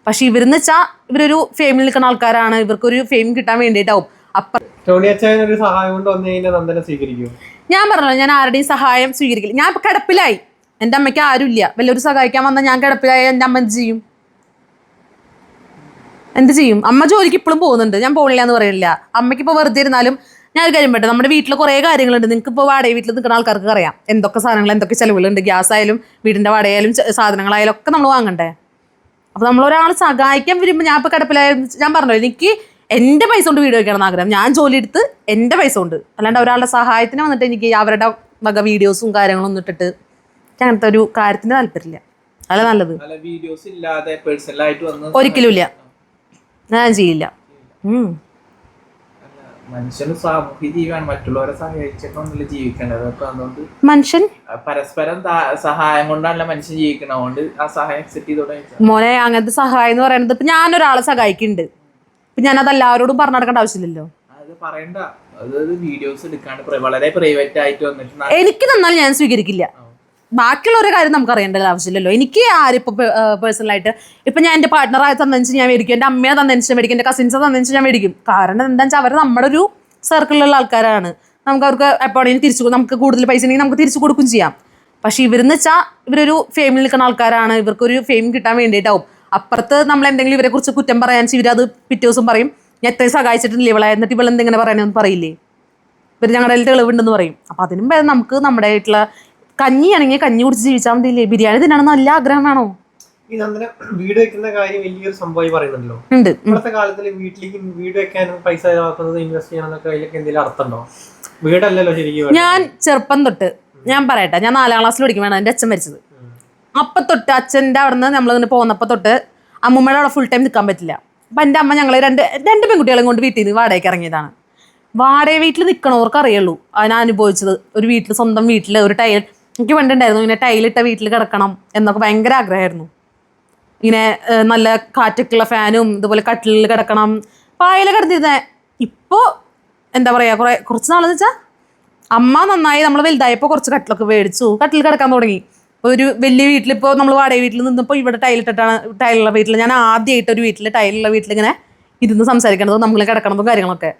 പക്ഷെ ഇവരെന്ന് വെച്ചാൽ ഇവരൊരു ഫെയിമിൽ നിൽക്കുന്ന ആൾക്കാരാണ്, ഇവർക്കൊരു ഫെയിം കിട്ടാൻ വേണ്ടിയിട്ടാവും. ഞാൻ പറഞ്ഞല്ലോ, ഞാൻ ആരുടെയും സഹായം സ്വീകരിക്കില്ല. ഞാൻ ഇപ്പൊ കിടപ്പിലായി, എൻ്റെ അമ്മയ്ക്ക് ആരുമില്ല, വല്ലൊരു സഹായിക്കാൻ വന്നാൽ ഞാൻ കിടപ്പിലായി എൻ്റെ അമ്മ എന്ത് ചെയ്യും? അമ്മ ജോലിക്ക് ഇപ്പോഴും പോകുന്നുണ്ട്, ഞാൻ പോകില്ല എന്ന് പറയില്ല. അമ്മയ്ക്ക് ഇപ്പോൾ വെറുതെ ഇരുന്നാലും ഞാൻ ഒരു കാര്യം പറ്റും, നമ്മുടെ വീട്ടിൽ കുറേ കാര്യങ്ങളുണ്ട്. നിങ്ങൾക്ക് ഇപ്പോൾ വാടക വീട്ടിൽ നിൽക്കുന്ന ആൾക്കാർക്ക് അറിയാം എന്തൊക്കെ സാധനങ്ങൾ, എന്തൊക്കെ ചിലവുകളുണ്ട്. ഗ്യാസ് ആയാലും വീടിൻ്റെ വാടകയായാലും സാധനങ്ങളായാലും ഒക്കെ നമ്മൾ വാങ്ങണ്ടേ. അപ്പോൾ നമ്മളൊരാൾ സഹായിക്കാൻ വരുമ്പോൾ ഞാൻ ഇപ്പോൾ കിടപ്പിലായാലും ഞാൻ പറഞ്ഞല്ലോ, എനിക്ക് എൻ്റെ പൈസ കൊണ്ട് വീഡിയോ വയ്ക്കണം ആഗ്രഹം. ഞാൻ ജോലി എടുത്ത് എൻ്റെ പൈസ കൊണ്ട്, അല്ലാണ്ട് ഒരാളുടെ സഹായത്തിന് വന്നിട്ട് എനിക്ക് അവരുടെ വക വീഡിയോസും കാര്യങ്ങളും ഒന്നും ഇട്ടിട്ട് അങ്ങനത്തെ ഒരു കാര്യത്തിന് താല്പര്യമില്ല. അല്ല നല്ലത്, ഒരിക്കലും ഇല്ല, ഞാൻ ചെയ്യില്ല. മനുഷ്യന് സാമൂഹ്യ ജീവിയാണ്, മറ്റുള്ളവരെ സഹായിച്ചിട്ടൊന്നുമില്ല ജീവിക്കേണ്ടത്. അപ്പൊ അതുകൊണ്ട് മനുഷ്യൻ പരസ്പരം സഹായം കൊണ്ടാണല്ലോ മനുഷ്യൻ ജീവിക്കണം. അതുകൊണ്ട് ആ സഹായം അക്സെപ്റ്റ് ചെയ്തോടെ മോനെ. അങ്ങനത്തെ സഹായം എന്ന് പറയുന്നത് ഇപ്പൊ ഞാനൊരാളെ സഹായിക്കുന്നുണ്ട്, ഇപ്പൊ ഞാനത് എല്ലാവരോടും പറഞ്ഞു നടക്കേണ്ട ആവശ്യമില്ലല്ലോ. അത് പറയണ്ട, അതായത് വീഡിയോസ് എടുക്കാണ്ട് വളരെ പ്രൈവറ്റ് ആയിട്ട് വന്നിട്ട് എനിക്ക് തന്നാൽ ഞാൻ സ്വീകരിക്കില്ല. ബാക്കിയുള്ള ഒരു കാര്യം നമുക്ക് അറിയേണ്ട ആവശ്യമില്ലല്ലോ. എനിക്ക് ആരിപ്പോൾ പേഴ്സണലായിട്ട് ഇപ്പം ഞാൻ എൻ്റെ പാർട്ട്ണറായി തന്നതിന് ഞാൻ മേടിക്കും, എൻ്റെ അമ്മയെ തന്നതിന് മേടിക്കും, എൻ്റെ കസിൻസ് തന്നതിന് ഞാൻ മേടിക്കും. കാരണം എന്താണെന്ന് വെച്ചാൽ അവർ നമ്മുടെ ഒരു സർക്കിളിലുള്ള ആൾക്കാരാണ്. നമുക്ക് അവർക്ക് എപ്പോഴെങ്കിലും തിരിച്ചു, നമുക്ക് കൂടുതൽ പൈസ ഉണ്ടെങ്കിൽ നമുക്ക് തിരിച്ചു കൊടുക്കും ചെയ്യാം. പക്ഷെ ഇവരെന്ന് വെച്ചാൽ ഇവരൊരു ഫെയിമിൽ നിൽക്കുന്ന ആൾക്കാരാണ്, ഇവർക്കൊരു ഫെയിം കിട്ടാൻ വേണ്ടിയിട്ടാവും. അപ്പുറത്ത് നമ്മൾ എന്തെങ്കിലും ഇവരെ കുറിച്ച് കുറ്റം പറയാൻ ഇവരത് പിറ്റേ ദിവസം പറയും, ഞാൻ എത്രയും സഹായിച്ചിട്ടില്ല ഇവളെ, എന്നിട്ട് ഇവളെന്തെങ്ങനെ പറയാനൊന്നും പറയില്ലേ, ഇവർ ഞങ്ങളുടെ തെളിവുണ്ടെന്ന് പറയും. അപ്പം അതിനും നമുക്ക് നമ്മുടെ ആയിട്ടുള്ള കഞ്ഞി ആണെങ്കിൽ കഞ്ഞി കുടിച്ച് ജീവിച്ചാൽ മതിയില്ലേ. ബിരിയാണി തിന്നണം നല്ല ആഗ്രഹം വേണോ? വീട് വെക്കുന്ന കാര്യം വലിയൊരു സംഭവം പറയുന്നുണ്ടല്ലോ. ഇന്നത്തെ കാലത്തിൽ വീട്ടിലേക്ക് വീട് വെക്കാനും പൈസ ഇൻവെസ്റ്റ് ചെയ്യാനൊക്കെ എന്തെങ്കിലും അർത്ഥമുണ്ടോ? വീടല്ലല്ലോ ശരിക്കും. ഞാൻ ചെറുപ്പം തൊട്ട് ഞാൻ പറയട്ടെ, ഞാൻ 4ാം ക്ലാസ്സിൽ പഠിക്കുമ്പോഴാണ് എൻ്റെ അച്ഛൻ മരിച്ചത്. അപ്പം തൊട്ട് അച്ഛൻ്റെ അവിടെ നിന്ന് നമ്മളിങ്ങനെ പോകുന്നപ്പോൾ തൊട്ട് അമ്മൂമ്മയുടെ അവിടെ ഫുൾ ടൈം നിൽക്കാൻ പറ്റില്ല. അപ്പം എൻ്റെ അമ്മ ഞങ്ങൾ രണ്ട് പെൺകുട്ടികളെയും കൊണ്ട് വീട്ടിൽ നിന്ന് വാടകയ്ക്ക് ഇറങ്ങിയതാണ്. വാടക വീട്ടിൽ നിൽക്കണവർക്ക് അറിയുള്ളൂ അതിനെ അനുഭവിച്ചത്. ഒരു വീട്ടിൽ, സ്വന്തം വീട്ടിൽ ഒരു ടൈൽ, എനിക്ക് പണ്ടുണ്ടായിരുന്നു ഇങ്ങനെ ടൈലിട്ട വീട്ടിൽ കിടക്കണം എന്നൊക്കെ ഭയങ്കര ആഗ്രഹമായിരുന്നു. ഇങ്ങനെ നല്ല കാറ്റൊക്കെയുള്ള ഫാനും ഇതുപോലെ കട്ടിലിൽ കിടക്കണം, പായൽ കിടന്നിരുന്നേ. ഇപ്പോൾ എന്താ പറയുക, കുറച്ച് നാളെന്ന് വെച്ചാൽ അമ്മ നന്നായി നമ്മൾ വലുതായപ്പോൾ കുറച്ച് കട്ടിലൊക്കെ മേടിച്ചു, കട്ടിൽ കിടക്കാൻ തുടങ്ങി. ഒരു വലിയ വീട്ടിലിപ്പോൾ നമ്മൾ വാടക വീട്ടിൽ നിന്നപ്പോൾ ഇവിടെ ടൈലുള്ള വീട്ടിൽ, ഞാൻ ആദ്യമായിട്ട് ഒരു വീട്ടിൽ ടൈലുള്ള വീട്ടിൽ ഇങ്ങനെ ഇരുന്ന് സംസാരിക്കണതും നമ്മൾ കിടക്കണതും കാര്യങ്ങളൊക്കെ.